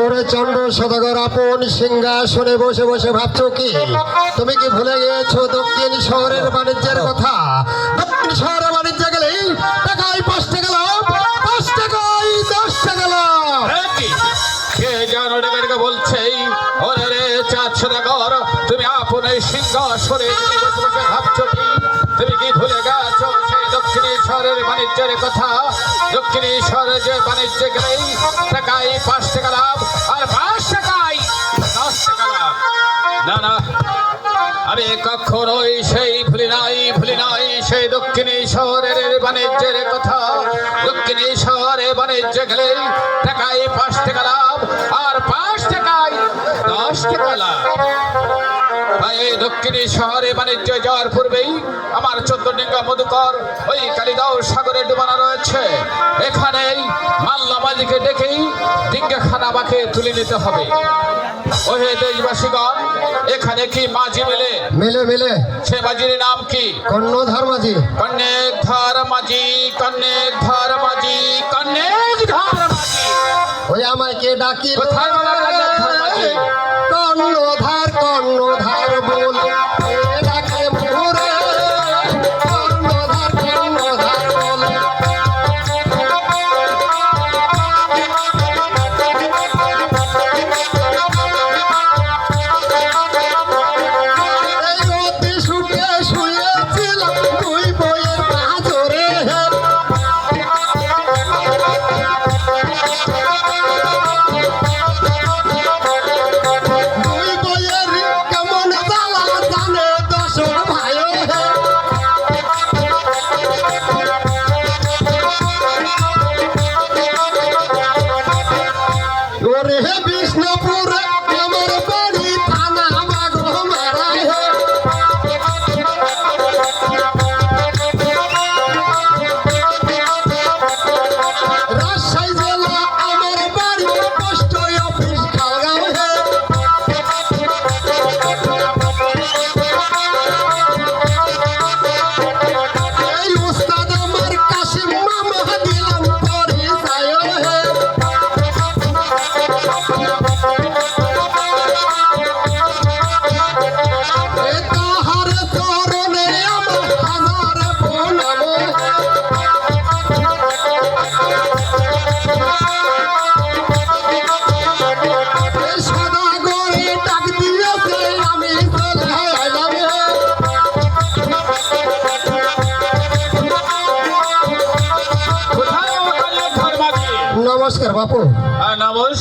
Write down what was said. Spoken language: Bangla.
ওরে চন্দ্র সদাগর আপন সিংহাসনে বসে বসে ভাবছো কি? তুমি কি ভুলে গিয়েছো দক্ষিণ শহরের বাণিজ্যের কথা? দক্ষিণ শহরে বাণিজ্য গেলেই টাকায় 5 টাকা লাভ, 5 টাকায় 10 টাকা লাভ। কে জানো টাকা বলছে? ওরে রে চাঁদ সদাগর, তুমি আপন সিংহাসনে বসে বসে ভাবছো কি? তুমি কি ভুলে গেছো সেই দক্ষিণেশ্বরের বাণিজ্যের কথা? দক্ষিণেশ্বরের যে বাণিজ্য গেলেই টাকায় 5 টাকা লাভ, আর 5 টাকায় 10 টাকা লাভ। না না, আমি কখনোই সেই ভুলি নাই সেই দক্ষিণেশ্বরের বাণিজ্যের কথা। দক্ষিণেশ্বরে বাণিজ্য গেলেই টাকায় 5 টাকা লাভ, আর 5 টাকায় 10 টাকা লাভ। এই দক্ষিণেশ্বরে বাণিজ্য যাওয়ার পূর্বেই আমার 14 ডিঙ্গা মধুকর ওই কালিদাও সাগরে ডুবানো রয়েছে। এখানেই মাল্লা মাঝিকে ডেকেই ডিঙ্গাখানা বাঁকে তুলে নিতে হবে। ওহে দেশবাসীগণ, এখানে কি মাঝি মেলে? মেলে। সে মাঝির নাম কি? কর্ণধার মাঝি। কর্ণেধার মাঝি, কর্ণেধার মাঝি, কর্ণেধার মাঝি। ওই আমায় কে ডাকি? কোথায় বলা কর্ণেধার মাঝি? কর্ণধার বলে ডাকে মোরে, কর্ণধার বলে। এই অতি সুখে শুয়েছিলাম দুই বইয়ের পাঁজরে, বিষ্ণুপুরে আমার বাড়ি থানা বাগমারা। রাজশাহী জেলা আমার বাড়ি, পোস্ট অফিস খাওয়াগাঁও। এই উস্তাদ আমার কাশিম মামা দিলাম পরিচয়। নমস্কার বাপু। নমস্কার।